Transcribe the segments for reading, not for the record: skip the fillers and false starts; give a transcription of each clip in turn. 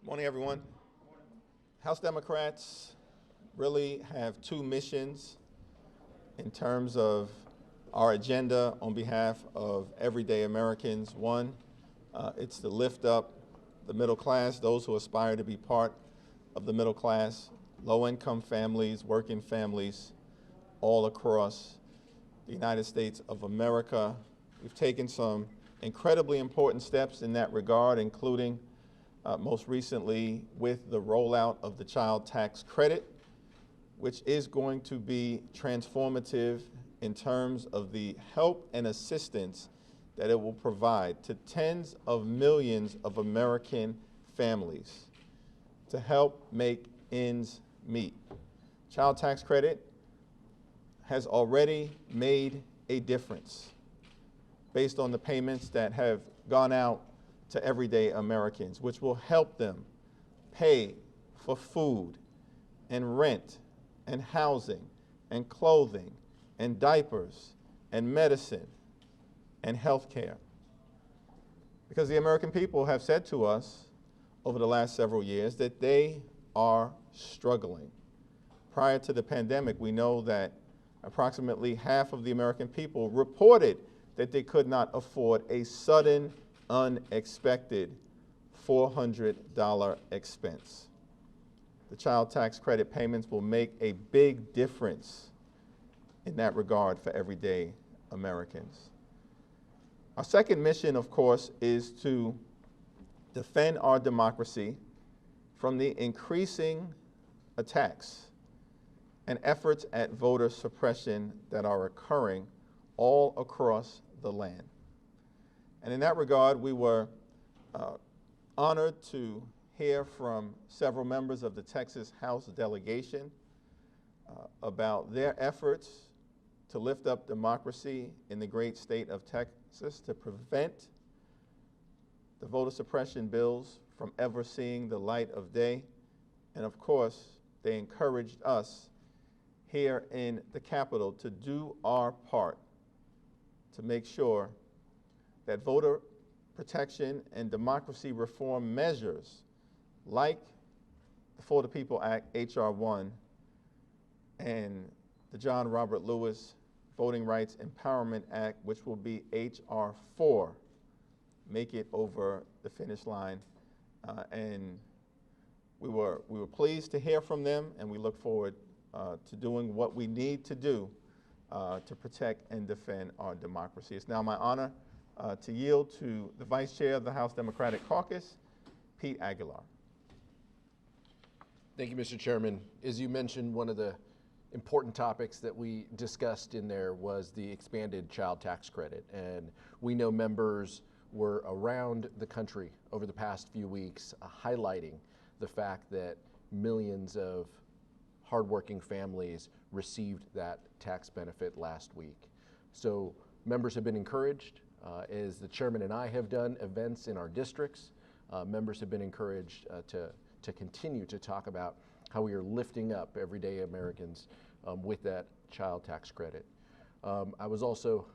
Morning, everyone. House Democrats really have two missions in terms of our agenda on behalf of everyday Americans. One, it's to lift up the middle class, those who aspire to be part of the middle class, low-income families, working families all across the United States of America. We've taken some incredibly important steps in that regard, including most recently with the rollout of the child tax credit, which is going to be transformative in terms of the help and assistance that it will provide to tens of millions of American families to help make ends meet. Child tax credit has already made a difference based on the payments that have gone out to everyday Americans, which will help them pay for food and rent and housing and clothing and diapers and medicine and health care. Because the American people have said to us over the last several years that they are struggling. Prior to the pandemic, we know that approximately half of the American people reported that they could not afford a sudden, unexpected $400 expense. The child tax credit payments will make a big difference in that regard for everyday Americans. Our second mission, of course, is to defend our democracy from the increasing attacks and efforts at voter suppression that are occurring all across the land. And in that regard, we were honored to hear from several members of the Texas House delegation about their efforts to lift up democracy in the great state of Texas to prevent the voter suppression bills from ever seeing the light of day. And of course, they encouraged us here in the Capitol to do our part to make sure that voter protection and democracy reform measures like the For the People Act, H.R. 1, and the John Robert Lewis Voting Rights Empowerment Act, which will be H.R. 4, make it over the finish line. And we were pleased to hear from them, and we look forward to doing what we need to do to protect and defend our democracy. It's now my honor to yield to the Vice Chair of the House Democratic Caucus, Pete Aguilar. Thank you, Mr. Chairman. As you mentioned, one of the important topics that we discussed in there was the expanded child tax credit. And we know members were around the country over the past few weeks highlighting the fact that millions of hardworking families received that tax benefit last week. So members have been encouraged. As the chairman and I have done events in our districts, members have been encouraged to continue to talk about how we are lifting up everyday Americans with that child tax credit. I was also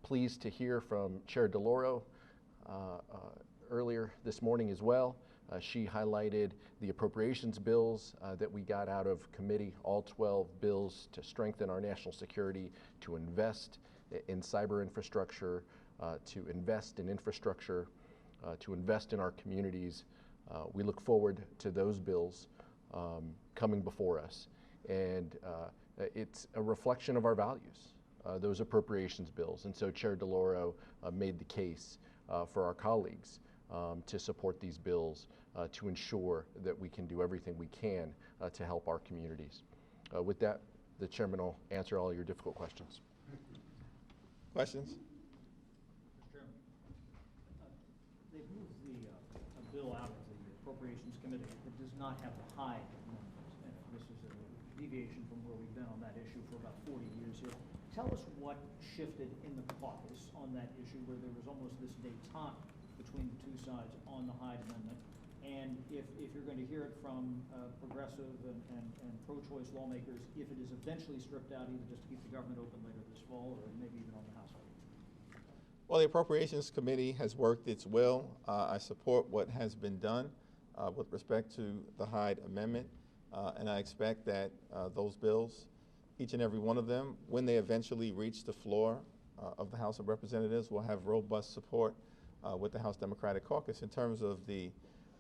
pleased to hear from Chair DeLauro earlier this morning as well. She highlighted the appropriations bills that we got out of committee, all 12 bills to strengthen our national security, to invest in cyber infrastructure, to invest in infrastructure, to invest in our communities. We look forward to those bills coming before us. And it's a reflection of our values, those appropriations bills. And so Chair DeLauro made the case for our colleagues to support these bills to ensure that we can do everything we can to help our communities. With that, the chairman will answer all your difficult questions. Questions? Mr. Chairman, they've moved a bill out of the Appropriations Committee that does not have the Hyde amendments in it. This is a deviation from where we've been on that issue for about 40 years here. Tell us what shifted in the caucus on that issue where there was almost this détente between the two sides on the Hyde amendment. And if you're going to hear it from progressive and pro-choice lawmakers, if it is eventually stripped out, either just to keep the government open later this fall or maybe even on the House side. Well, the Appropriations Committee has worked its will. I support what has been done. with respect to the Hyde Amendment, and I expect that those bills, each and every one of them, when they eventually reach the floor of the House of Representatives, will have robust support with the House Democratic Caucus. In terms of the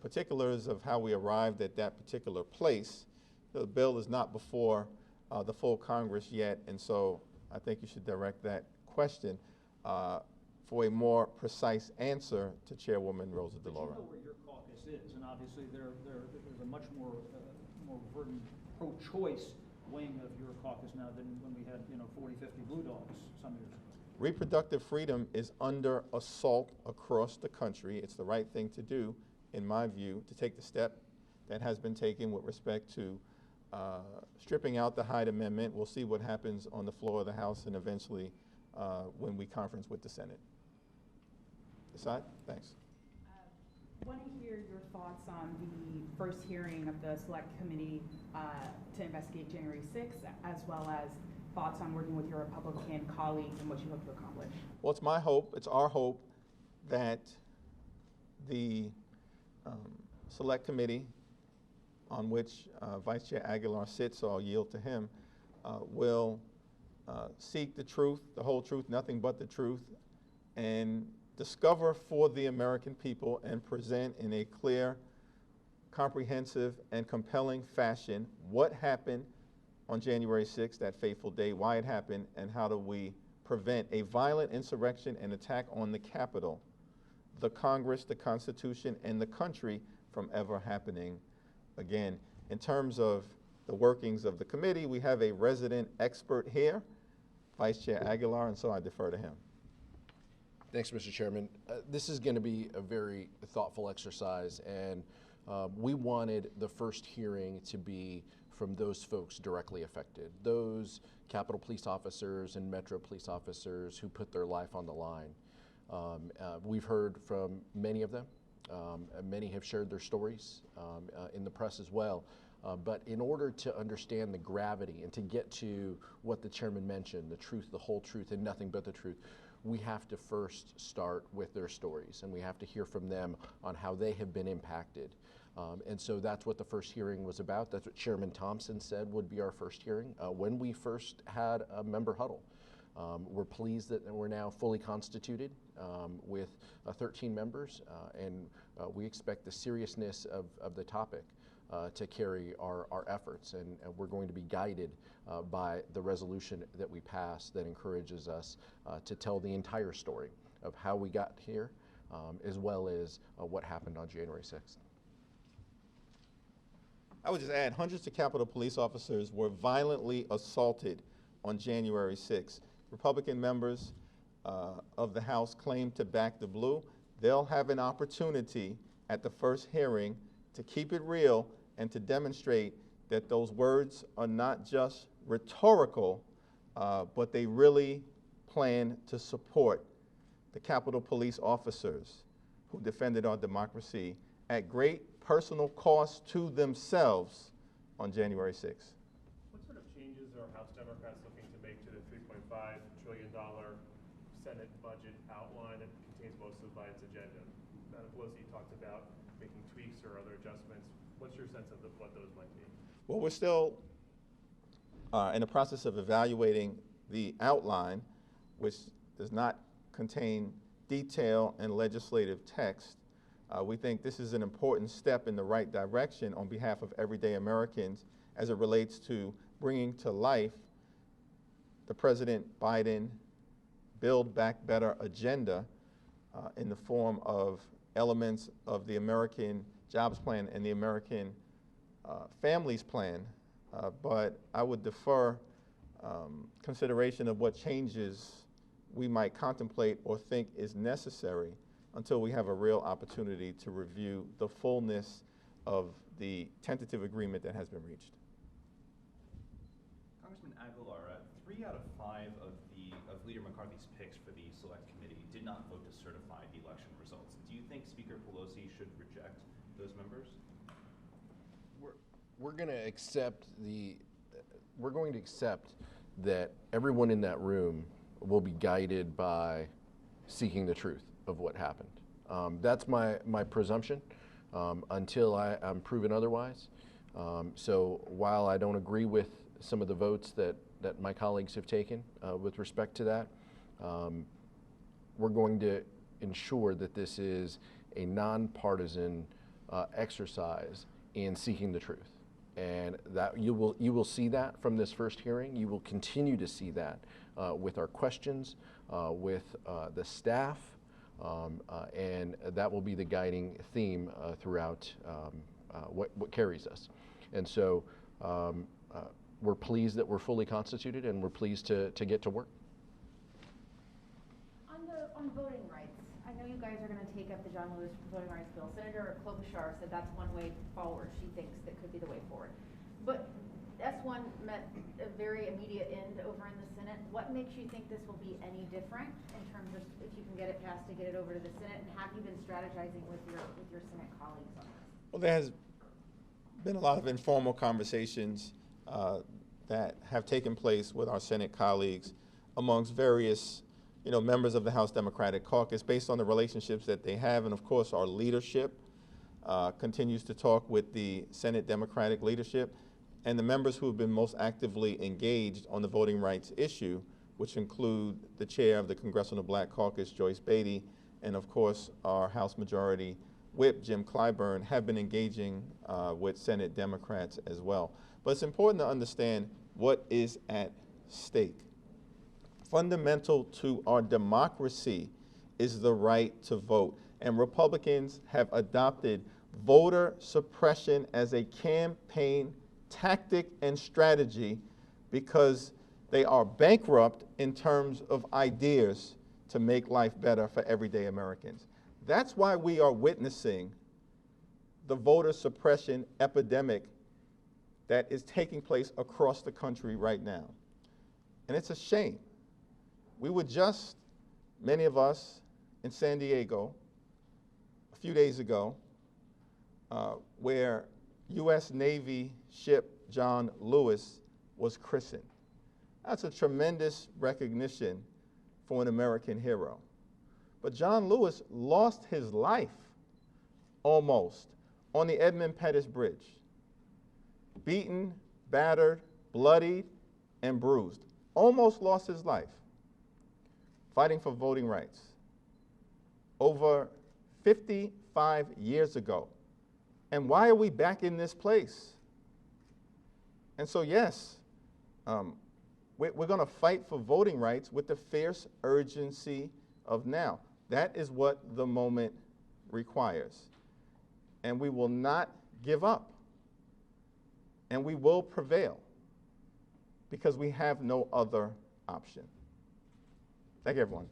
particulars of how we arrived at that particular place, the bill is not before the full Congress yet, and so I think you should direct that question for a more precise answer to Chairwoman Rosa DeLauro. But you know where your caucus is, and obviously there's a much more verdant pro-choice wing of your caucus now than when we had 40, 50 Blue Dogs some years ago. Reproductive freedom is under assault across the country. It's the right thing to do, in my view, to take the step that has been taken with respect to stripping out the Hyde Amendment. We'll see what happens on the floor of the House and eventually when we conference with the Senate. Asad, thanks. Want to hear your thoughts on the first hearing of the Select Committee to investigate January 6th, as well as thoughts on working with your Republican colleagues and what you hope to accomplish. Well, it's my hope, it's our hope, that the Select Committee, on which Vice Chair Aguilar sits, so I'll yield to him, will seek the truth, the whole truth, nothing but the truth, and discover for the American people and present in a clear, comprehensive, and compelling fashion what happened on January 6th, that fateful day, why it happened, and how do we prevent a violent insurrection and attack on the Capitol, the Congress, the Constitution, and the country from ever happening again. In terms of the workings of the committee, we have a resident expert here, Vice Chair Aguilar, and so I defer to him. Thanks, Mr. Chairman. This is going to be a very thoughtful exercise, and we wanted the first hearing to be from those folks directly affected, those Capitol Police officers and Metro Police officers who put their life on the line. We've heard from many of them. Many have shared their stories in the press as well. But in order to understand the gravity and to get to what the chairman mentioned, the truth, the whole truth, and nothing but the truth, we have to first start with their stories, and we have to hear from them on how they have been impacted. And so that's what the first hearing was about. That's what Chairman Thompson said would be our first hearing when we first had a member huddle. We're pleased that we're now fully constituted with 13 members, and we expect the seriousness of the topic to carry our efforts, and we're going to be guided by the resolution that we pass that encourages us to tell the entire story of how we got here, as well as what happened on January 6th. I would just add, hundreds of Capitol Police officers were violently assaulted on January 6th. Republican members of the House claim to back the blue. They'll have an opportunity at the first hearing to keep it real and to demonstrate that those words are not just rhetorical, but they really plan to support the Capitol Police officers who defended our democracy at great personal cost to themselves on January 6th. What sort of changes are House Democrats looking to make to the $3.5 trillion Senate budget outline that contains most of Biden's agenda? Madam Pelosi talked about making tweaks or other adjustments. What's your sense of what those might be? Well, we're still in the process of evaluating the outline, which does not contain detail and legislative text. We think this is an important step in the right direction on behalf of everyday Americans as it relates to bringing to life the President Biden Build Back Better agenda in the form of elements of the American Jobs Plan and the American Families Plan. But I would defer consideration of what changes we might contemplate or think is necessary until we have a real opportunity to review the fullness of the tentative agreement that has been reached. Congressman Aguilar, 3 out of 5 of Leader McCarthy's picks for the Select Committee did not vote to certify the election results. Do you think Speaker Pelosi should reject those members? We're going to accept that everyone in that room will be guided by seeking the truth of what happened. That's my presumption. until I'm proven otherwise. So while I don't agree with some of the votes that my colleagues have taken with respect to that, we're going to ensure that this is a nonpartisan exercise in seeking the truth. And that you will see that from this first hearing. You will continue to see that with our questions, with the staff, and that will be the guiding theme throughout what carries us. And so we're pleased that we're fully constituted, and we're pleased to get to work. On voting rights, I know you guys are going to take up the John Lewis voting rights bill. Senator Klobuchar said that's one way forward. She thinks that could be the way forward. But S1 met a very immediate end over in the Senate. What makes you think this will be any different in terms of if you can get it passed to get it over to the Senate? And have you been strategizing with your Senate colleagues on this? Well, there has been a lot of informal conversations that have taken place with our Senate colleagues amongst various members of the House Democratic Caucus based on the relationships that they have. And of course, our leadership continues to talk with the Senate Democratic leadership and the members who have been most actively engaged on the voting rights issue, which include the chair of the Congressional Black Caucus, Joyce Beatty, and of course, our House Majority Whip, Jim Clyburn, have been engaging with Senate Democrats as well. But it's important to understand what is at stake. Fundamental to our democracy is the right to vote. And Republicans have adopted voter suppression as a campaign tactic and strategy because they are bankrupt in terms of ideas to make life better for everyday Americans. That's why we are witnessing the voter suppression epidemic that is taking place across the country right now. And it's a shame. We were just, many of us, in San Diego a few days ago, where U.S. Navy ship John Lewis was christened. That's a tremendous recognition for an American hero. But John Lewis lost his life, almost, on the Edmund Pettus Bridge. Beaten, battered, bloodied, and bruised. Almost lost his life fighting for voting rights over 55 years ago. And why are we back in this place? And so yes, we're going to fight for voting rights with the fierce urgency of now. That is what the moment requires. And we will not give up. And we will prevail because we have no other option. Thank you, everyone.